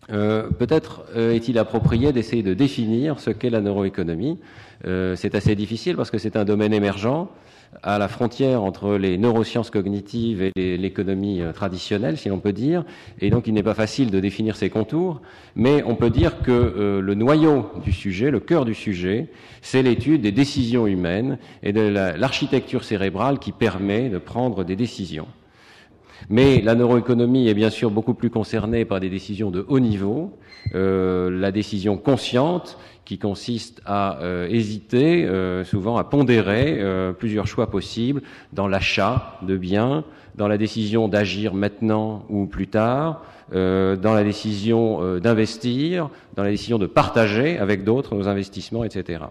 Peut-être est-il approprié d'essayer de définir ce qu'est la neuroéconomie. C'est assez difficile parce que c'est un domaine émergent, à la frontière entre les neurosciences cognitives et l'économie traditionnelle, si l'on peut dire, et donc il n'est pas facile de définir ses contours, mais on peut dire que le noyau du sujet, le cœur du sujet, c'est l'étude des décisions humaines et de l'architecture cérébrale qui permet de prendre des décisions. Mais la neuroéconomie est bien sûr beaucoup plus concernée par des décisions de haut niveau, la décision consciente qui consiste à hésiter, souvent à pondérer plusieurs choix possibles dans l'achat de biens, dans la décision d'agir maintenant ou plus tard, dans la décision d'investir, dans la décision de partager avec d'autres nos investissements, etc.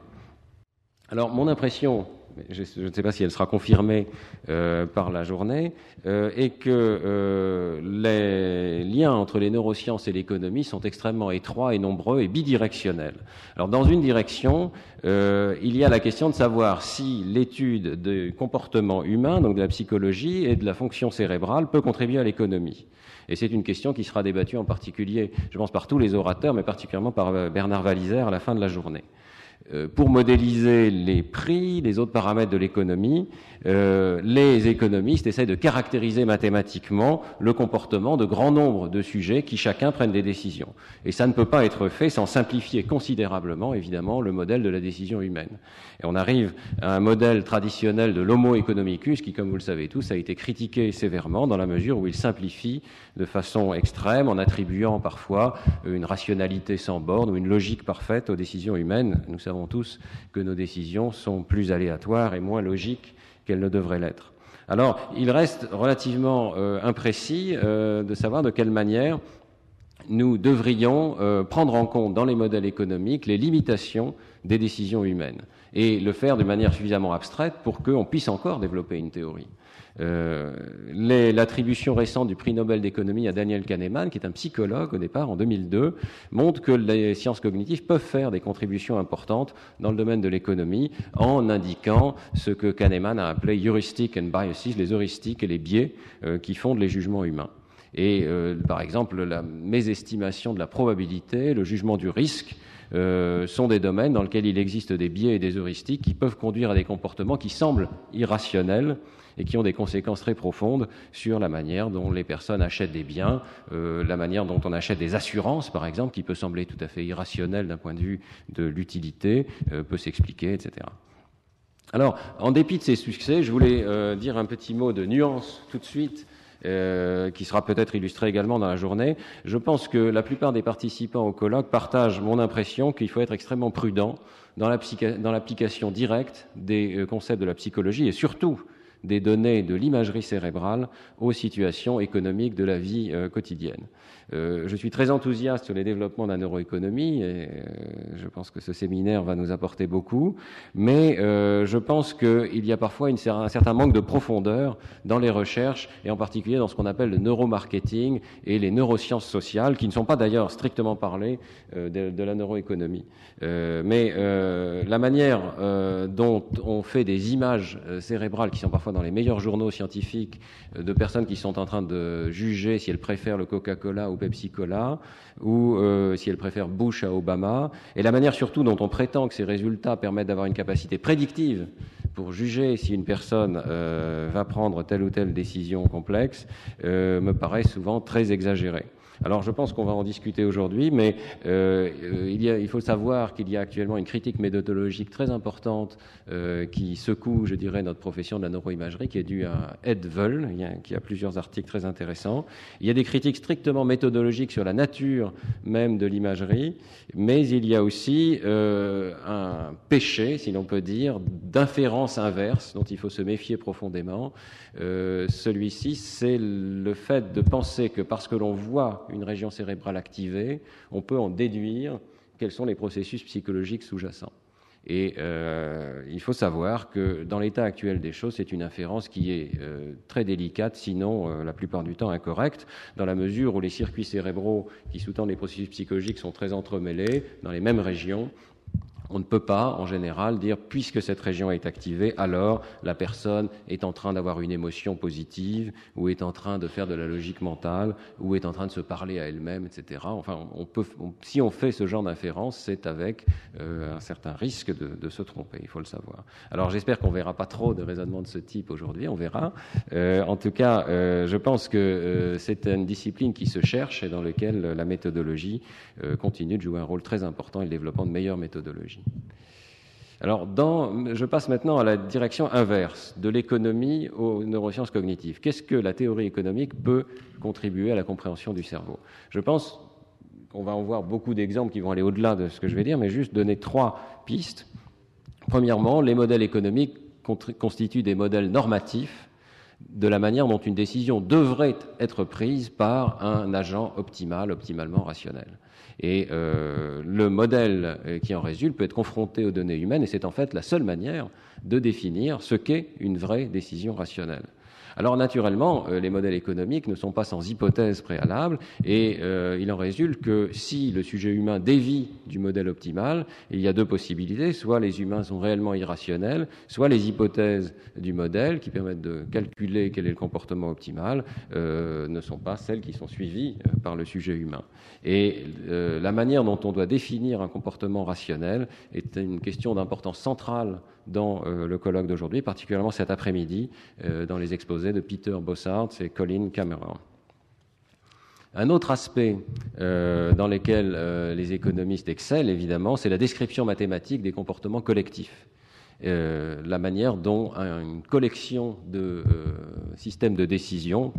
Alors mon impression, je ne sais pas si elle sera confirmée par la journée, est que les liens entre les neurosciences et l'économie sont extrêmement étroits et nombreux et bidirectionnels. Alors dans une direction, il y a la question de savoir si l'étude du comportement humain, donc de la psychologie et de la fonction cérébrale, peut contribuer à l'économie. Et c'est une question qui sera débattue en particulier, je pense, par tous les orateurs, mais particulièrement par Bernard Walliser à la fin de la journée. Pour modéliser les prix, les autres paramètres de l'économie, les économistes essayent de caractériser mathématiquement le comportement de grand nombre de sujets qui chacun prennent des décisions. Et ça ne peut pas être fait sans simplifier considérablement, évidemment, le modèle de la décision humaine. Et on arrive à un modèle traditionnel de l'homo economicus qui, comme vous le savez tous, a été critiqué sévèrement dans la mesure où il simplifie de façon extrême en attribuant parfois une rationalité sans borne ou une logique parfaite aux décisions humaines. Nous savons tous que nos décisions sont plus aléatoires et moins logiques qu'elles ne devraient l'être. Alors, il reste relativement imprécis de savoir de quelle manière nous devrions prendre en compte dans les modèles économiques les limitations des décisions humaines et le faire de manière suffisamment abstraite pour qu'on puisse encore développer une théorie. L'attribution récente du prix Nobel d'économie à Daniel Kahneman, qui est un psychologue au départ en 2002, montre que les sciences cognitives peuvent faire des contributions importantes dans le domaine de l'économie en indiquant ce que Kahneman a appelé heuristics and biases, les heuristiques et les biais qui fondent les jugements humains. Et par exemple, la mésestimation de la probabilité, le jugement du risque, sont des domaines dans lesquels il existe des biais et des heuristiques qui peuvent conduire à des comportements qui semblent irrationnels et qui ont des conséquences très profondes sur la manière dont les personnes achètent des biens, la manière dont on achète des assurances, par exemple, qui peut sembler tout à fait irrationnelle d'un point de vue de l'utilité, peut s'expliquer, etc. Alors, en dépit de ces succès, je voulais dire un petit mot de nuance tout de suite, qui sera peut-être illustré également dans la journée. Je pense que la plupart des participants au colloque partagent mon impression qu'il faut être extrêmement prudent dans l'application directe des concepts de la psychologie et surtout des données de l'imagerie cérébrale aux situations économiques de la vie quotidienne. Je suis très enthousiaste sur les développements de la neuroéconomie et je pense que ce séminaire va nous apporter beaucoup, mais je pense qu'il y a parfois un certain manque de profondeur dans les recherches et en particulier dans ce qu'on appelle le neuromarketing et les neurosciences sociales, qui ne sont pas d'ailleurs strictement parlées de la neuroéconomie. Mais la manière dont on fait des images cérébrales qui sont parfois dans les meilleurs journaux scientifiques de personnes qui sont en train de juger si elles préfèrent le Coca-Cola ou Pepsi-Cola ou si elles préfèrent Bush à Obama, et la manière surtout dont on prétend que ces résultats permettent d'avoir une capacité prédictive pour juger si une personne va prendre telle ou telle décision complexe, me paraît souvent très exagérée. Alors je pense qu'on va en discuter aujourd'hui, mais il faut savoir qu'il y a actuellement une critique méthodologique très importante qui secoue, je dirais, notre profession de la neuroimagerie, qui est due à Ed Vull, qui a plusieurs articles très intéressants. Il y a des critiques strictement méthodologiques sur la nature même de l'imagerie, mais il y a aussi un péché, si l'on peut dire, d'inférence inverse dont il faut se méfier profondément. Celui-ci, c'est le fait de penser que parce que l'on voit une région cérébrale activée, on peut en déduire quels sont les processus psychologiques sous-jacents. Et il faut savoir que dans l'état actuel des choses, c'est une inférence qui est très délicate, sinon la plupart du temps incorrecte, dans la mesure où les circuits cérébraux qui sous-tendent les processus psychologiques sont très entremêlés dans les mêmes régions. On ne peut pas, en général, dire puisque cette région est activée, alors la personne est en train d'avoir une émotion positive, ou est en train de faire de la logique mentale, ou est en train de se parler à elle-même, etc. Enfin, si on fait ce genre d'inférence, c'est avec un certain risque de se tromper, il faut le savoir. Alors j'espère qu'on ne verra pas trop de raisonnements de ce type aujourd'hui, on verra. En tout cas, je pense que c'est une discipline qui se cherche et dans laquelle la méthodologie continue de jouer un rôle très important et le développement de meilleures méthodologies. Alors, je passe maintenant à la direction inverse, de l'économie aux neurosciences cognitives. Qu'est-ce que la théorie économique peut contribuer à la compréhension du cerveau? Je pense qu'on va en voir beaucoup d'exemples qui vont aller au-delà de ce que je vais dire, mais juste donner 3 pistes. Premièrement, les modèles économiques constituent des modèles normatifs de la manière dont une décision devrait être prise par un agent optimalement rationnel. Et le modèle qui en résulte peut être confronté aux données humaines, et c'est en fait la seule manière de définir ce qu'est une vraie décision rationnelle. Alors naturellement, les modèles économiques ne sont pas sans hypothèse préalable, et il en résulte que si le sujet humain dévie du modèle optimal, il y a 2 possibilités: soit les humains sont réellement irrationnels, soit les hypothèses du modèle qui permettent de calculer quel est le comportement optimal ne sont pas celles qui sont suivies par le sujet humain. Et la manière dont on doit définir un comportement rationnel est une question d'importance centrale dans le colloque d'aujourd'hui, particulièrement cet après-midi, dans les exposés de Peter Bossart et Colin Cameron. Un autre aspect dans lequel les économistes excellent, évidemment, c'est la description mathématique des comportements collectifs. La manière dont une collection de systèmes de décision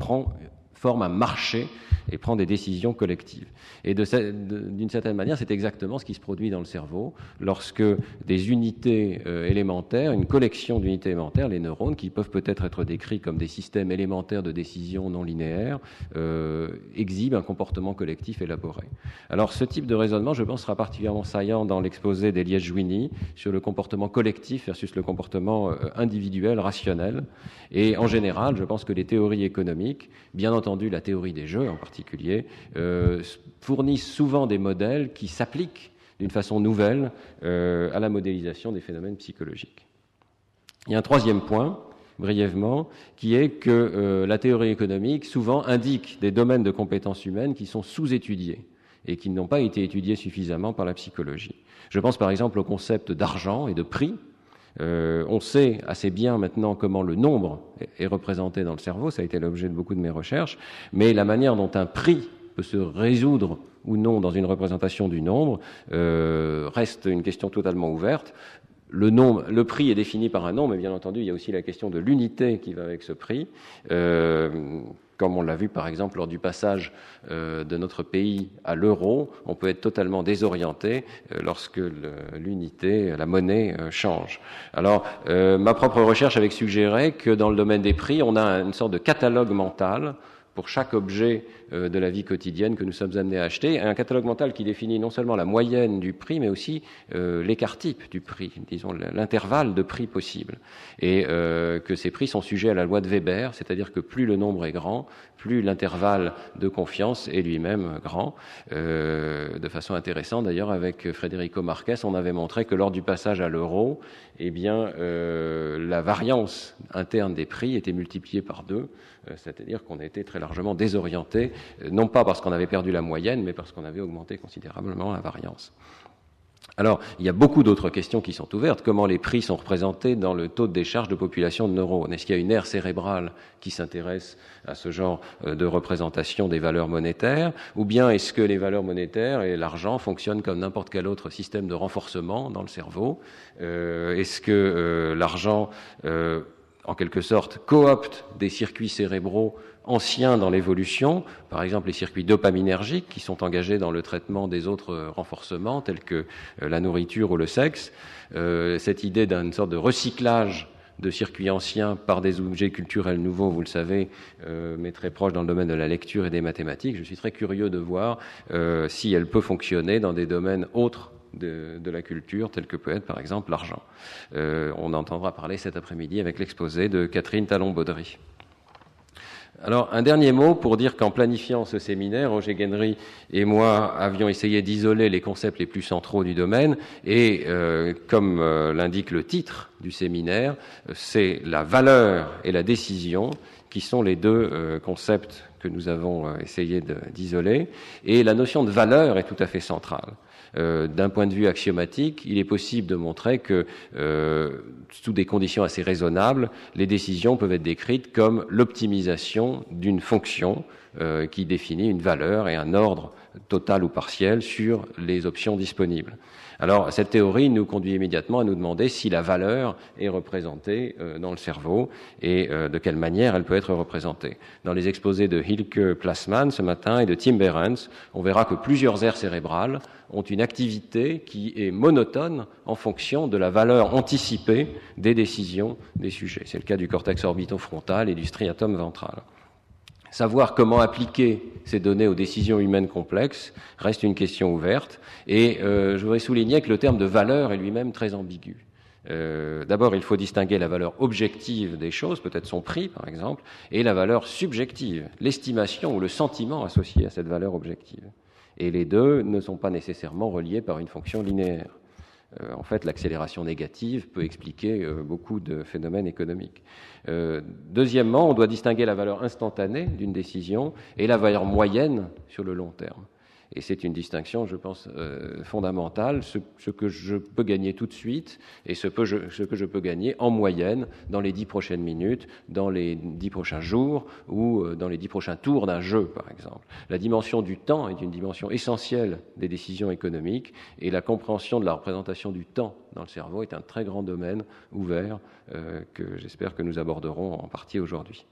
forme un marché et prend des décisions collectives. Et d'une certaine manière, c'est exactement ce qui se produit dans le cerveau lorsque des unités élémentaires, une collection d'unités élémentaires, les neurones, qui peuvent peut-être être décrits comme des systèmes élémentaires de décision non linéaires, exhibent un comportement collectif élaboré. Alors ce type de raisonnement, je pense, sera particulièrement saillant dans l'exposé d'Elias-Jouini sur le comportement collectif versus le comportement individuel, rationnel. Et en général, je pense que les théories économiques, bien entendu la théorie des jeux en particulier, fournissent souvent des modèles qui s'appliquent d'une façon nouvelle à la modélisation des phénomènes psychologiques. Il y a un 3e point, brièvement, qui est que la théorie économique souvent indique des domaines de compétences humaines qui sont sous-étudiés et qui n'ont pas été étudiés suffisamment par la psychologie. Je pense par exemple au concept d'argent et de prix. On sait assez bien maintenant comment le nombre est représenté dans le cerveau, ça a été l'objet de beaucoup de mes recherches, mais la manière dont un prix peut se résoudre ou non dans une représentation du nombre reste une question totalement ouverte. Le prix est défini par un nombre, mais bien entendu, il y a aussi la question de l'unité qui va avec ce prix. Comme on l'a vu par exemple lors du passage de notre pays à l'euro, on peut être totalement désorienté lorsque l'unité, la monnaie change. Alors, ma propre recherche avait suggéré que dans le domaine des prix, on a une sorte de catalogue mental pour chaque objet de la vie quotidienne que nous sommes amenés à acheter, un catalogue mental qui définit non seulement la moyenne du prix, mais aussi l'écart type du prix, disons l'intervalle de prix possible. Et que ces prix sont sujets à la loi de Weber, c'est-à-dire que plus le nombre est grand, plus l'intervalle de confiance est lui-même grand. De façon intéressante, d'ailleurs, avec Federico Marques, on avait montré que lors du passage à l'euro, eh bien, la variance interne des prix était multipliée par 2, c'est-à-dire qu'on était très largement désorienté, non pas parce qu'on avait perdu la moyenne, mais parce qu'on avait augmenté considérablement la variance. Alors, il y a beaucoup d'autres questions qui sont ouvertes. Comment les prix sont représentés dans le taux de décharge de population de neurones? Est-ce qu'il y a une aire cérébrale qui s'intéresse à ce genre de représentation des valeurs monétaires? Ou bien est-ce que les valeurs monétaires et l'argent fonctionnent comme n'importe quel autre système de renforcement dans le cerveau? Est-ce que l'argent, en quelque sorte, coopte des circuits cérébraux anciens dans l'évolution, par exemple les circuits dopaminergiques qui sont engagés dans le traitement des autres renforcements tels que la nourriture ou le sexe. Cette idée d'une sorte de recyclage de circuits anciens par des objets culturels nouveaux, vous le savez, mais très proches dans le domaine de la lecture et des mathématiques. Je suis très curieux de voir si elle peut fonctionner dans des domaines autres de la culture, tels que peut être par exemple l'argent. On entendra parler cet après-midi avec l'exposé de Catherine Talon-Baudry. Alors, un dernier mot pour dire qu'en planifiant ce séminaire, Roger Guenry et moi avions essayé d'isoler les concepts les plus centraux du domaine et, comme l'indique le titre du séminaire, c'est la valeur et la décision qui sont les deux concepts que nous avons essayé d'isoler. Et la notion de valeur est tout à fait centrale. D'un point de vue axiomatique, il est possible de montrer que, sous des conditions assez raisonnables, les décisions peuvent être décrites comme l'optimisation d'une fonction qui définit une valeur et un ordre total ou partiel sur les options disponibles. Alors, cette théorie nous conduit immédiatement à nous demander si la valeur est représentée dans le cerveau et de quelle manière elle peut être représentée. Dans les exposés de Hilke Plassmann ce matin et de Tim Behrens, on verra que plusieurs aires cérébrales ont une activité qui est monotone en fonction de la valeur anticipée des décisions des sujets. C'est le cas du cortex orbitofrontal et du striatum ventral. Savoir comment appliquer ces données aux décisions humaines complexes reste une question ouverte. Et je voudrais souligner que le terme de valeur est lui-même très ambigu. D'abord, il faut distinguer la valeur objective des choses, peut-être son prix par exemple, et la valeur subjective, l'estimation ou le sentiment associé à cette valeur objective. Et les deux ne sont pas nécessairement reliés par une fonction linéaire. En fait, l'accélération négative peut expliquer beaucoup de phénomènes économiques. Deuxièmement, on doit distinguer la valeur instantanée d'une décision et la valeur moyenne sur le long terme. Et c'est une distinction, je pense, fondamentale, ce que je peux gagner tout de suite et ce que je peux gagner en moyenne dans les 10 prochaines minutes, dans les 10 prochains jours ou dans les 10 prochains tours d'un jeu, par exemple. La dimension du temps est une dimension essentielle des décisions économiques et la compréhension de la représentation du temps dans le cerveau est un très grand domaine ouvert que j'espère que nous aborderons en partie aujourd'hui.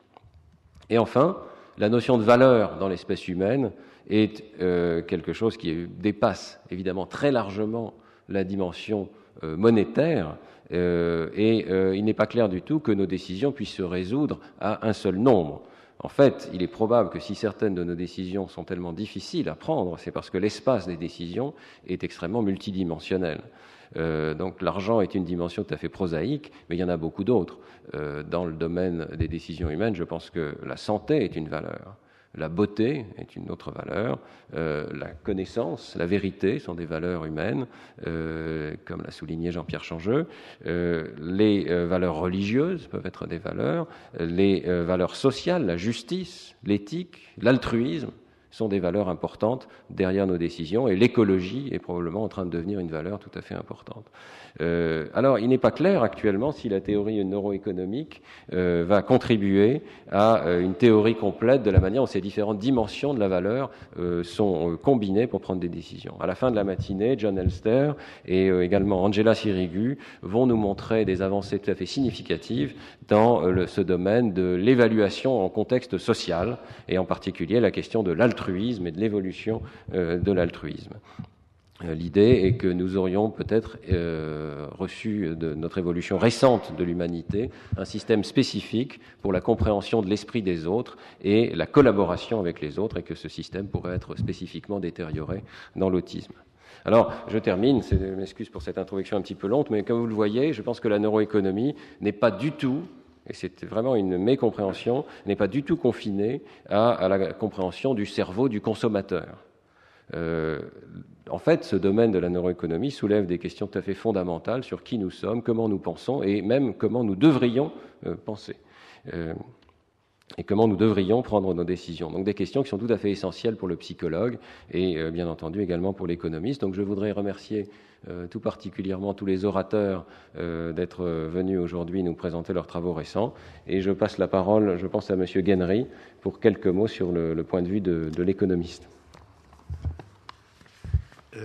Et enfin, la notion de valeur dans l'espèce humaine est quelque chose qui dépasse évidemment très largement la dimension monétaire et il n'est pas clair du tout que nos décisions puissent se résoudre à un seul nombre. En fait, il est probable que si certaines de nos décisions sont tellement difficiles à prendre, c'est parce que l'espace des décisions est extrêmement multidimensionnel. Donc l'argent est une dimension tout à fait prosaïque, mais il y en a beaucoup d'autres. Dans le domaine des décisions humaines, je pense que la santé est une valeur. La beauté est une autre valeur, la connaissance, la vérité sont des valeurs humaines, comme l'a souligné Jean-Pierre Changeux. Les valeurs religieuses peuvent être des valeurs, les valeurs sociales, la justice, l'éthique, l'altruisme sont des valeurs importantes derrière nos décisions et l'écologie est probablement en train de devenir une valeur tout à fait importante. Alors, il n'est pas clair actuellement si la théorie neuroéconomique va contribuer à une théorie complète de la manière dont ces différentes dimensions de la valeur sont combinées pour prendre des décisions. À la fin de la matinée, John Elster et également Angela Sirigu vont nous montrer des avancées tout à fait significatives dans ce domaine de l'évaluation en contexte social et en particulier la question de l'altruisme et de l'évolution de l'altruisme. L'idée est que nous aurions peut-être reçu de notre évolution récente de l'humanité un système spécifique pour la compréhension de l'esprit des autres et la collaboration avec les autres et que ce système pourrait être spécifiquement détérioré dans l'autisme. Alors, je termine, je m'excuse pour cette introduction un petit peu longue, mais comme vous le voyez, je pense que la neuroéconomie n'est pas du tout, et c'est vraiment une mécompréhension, n'est pas du tout confinée à la compréhension du cerveau du consommateur. En fait, ce domaine de la neuroéconomie soulève des questions tout à fait fondamentales sur qui nous sommes, comment nous pensons et même comment nous devrions penser et comment nous devrions prendre nos décisions. Donc des questions qui sont tout à fait essentielles pour le psychologue et bien entendu également pour l'économiste. Donc je voudrais remercier tout particulièrement tous les orateurs d'être venus aujourd'hui nous présenter leurs travaux récents et je passe la parole, je pense, à M. Guenry pour quelques mots sur le point de vue de l'économiste.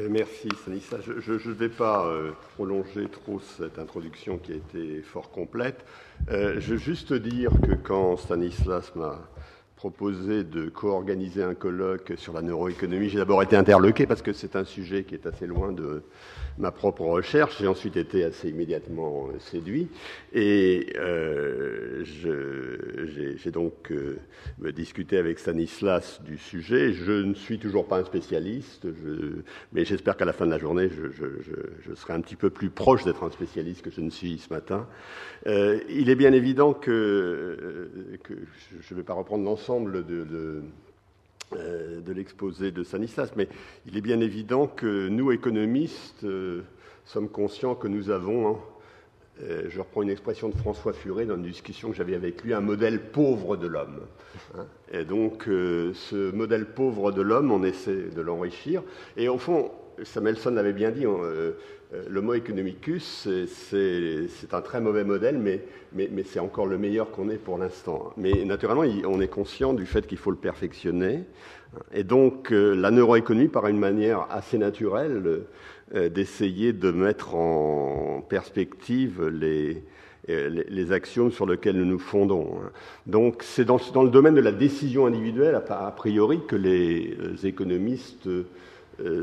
Merci Stanislas. Je ne vais pas prolonger trop cette introduction qui a été fort complète. Je veux juste dire que quand Stanislas m'a proposé de co-organiser un colloque sur la neuroéconomie, j'ai d'abord été interloqué parce que c'est un sujet qui est assez loin de ma propre recherche. J'ai ensuite été assez immédiatement séduit et j'ai donc discuté avec Stanislas du sujet. Je ne suis toujours pas un spécialiste, mais j'espère qu'à la fin de la journée, je serai un petit peu plus proche d'être un spécialiste que je ne suis ce matin. Il est bien évident que je ne vais pas reprendre l'ensemble l'ensemble de l'exposé de Stanislas, mais il est bien évident que nous, économistes, sommes conscients que nous avons, je reprends une expression de François Furet dans une discussion que j'avais avec lui, un modèle pauvre de l'homme. Et donc, ce modèle pauvre de l'homme, on essaie de l'enrichir. Et au fond, Samuelson l'avait bien dit, l'homo economicus, c'est un très mauvais modèle, mais c'est encore le meilleur qu'on ait pour l'instant. Mais naturellement, on est conscient du fait qu'il faut le perfectionner. Et donc, la neuroéconomie paraît une manière assez naturelle d'essayer de mettre en perspective les axiomes sur lesquels nous nous fondons. Donc, c'est dans le domaine de la décision individuelle, a priori, que les économistes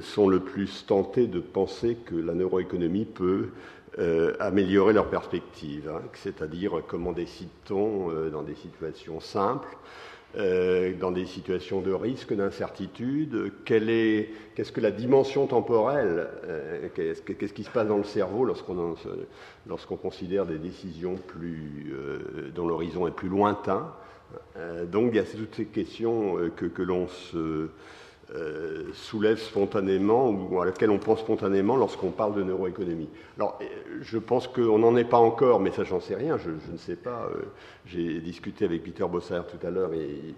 sont le plus tentés de penser que la neuroéconomie peut améliorer leur perspective, c'est-à-dire comment décide-t-on dans des situations simples, dans des situations de risque, d'incertitude, qu'est-ce que la dimension temporelle, qu'est-ce qui se passe dans le cerveau lorsqu'on considère des décisions dont l'horizon est plus lointain. Donc il y a toutes ces questions que l'on se soulève spontanément ou à laquelle on pense spontanément lorsqu'on parle de neuroéconomie. Alors, je pense qu'on n'en est pas encore, mais ça, j'en sais rien, je ne sais pas. J'ai discuté avec Peter Bossert tout à l'heure et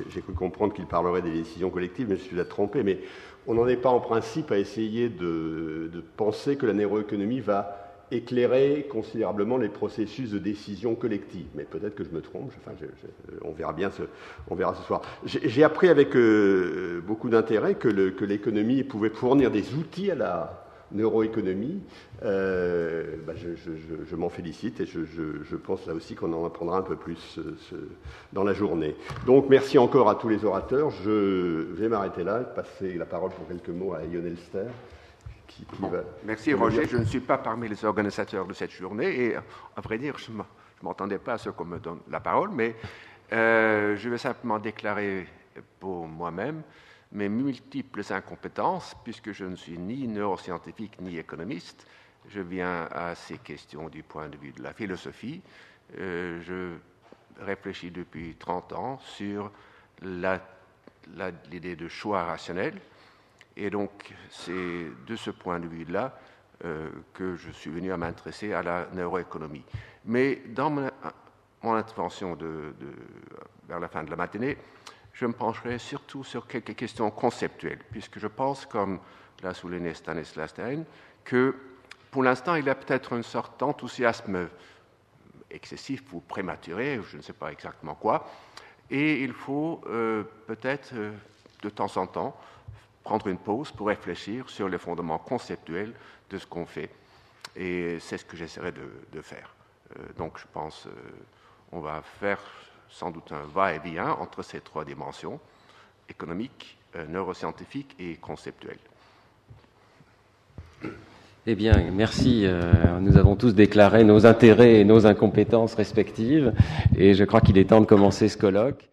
j'ai cru comprendre qu'il parlerait des décisions collectives, mais je suis là trompé. Mais on n'en est pas en principe à essayer de penser que la neuroéconomie va éclairer considérablement les processus de décision collective. Mais peut-être que je me trompe, on verra bien on verra ce soir. J'ai appris avec beaucoup d'intérêt que l'économie pouvait fournir des outils à la neuroéconomie. Je m'en félicite et je pense là aussi qu'on en apprendra un peu plus dans la journée. Donc merci encore à tous les orateurs. Je vais m'arrêter là, passer la parole pour quelques mots à Lionel Ster. Merci Roger, je ne suis pas parmi les organisateurs de cette journée et à vrai dire, je ne m'attendais pas à ce qu'on me donne la parole, mais je vais simplement déclarer pour moi-même mes multiples incompétences puisque je ne suis ni neuroscientifique ni économiste. Je viens à ces questions du point de vue de la philosophie. Je réfléchis depuis 30 ans sur l'idée de choix rationnel. Et donc, c'est de ce point de vue-là que je suis venu à m'intéresser à la neuroéconomie. Mais dans mon intervention vers la fin de la matinée, je me pencherai surtout sur quelques questions conceptuelles, puisque je pense, comme l'a souligné Stanislas Dehaene, que pour l'instant, il y a peut-être une sorte d'enthousiasme excessif ou prématuré, je ne sais pas exactement quoi, et il faut peut-être de temps en temps prendre une pause pour réfléchir sur les fondements conceptuels de ce qu'on fait. Et c'est ce que j'essaierai de faire. Donc je pense qu'on va faire sans doute un va-et-vient entre ces trois dimensions, économique, neuroscientifique et conceptuelle. Eh bien, merci. Nous avons tous déclaré nos intérêts et nos incompétences respectives. Et je crois qu'il est temps de commencer ce colloque.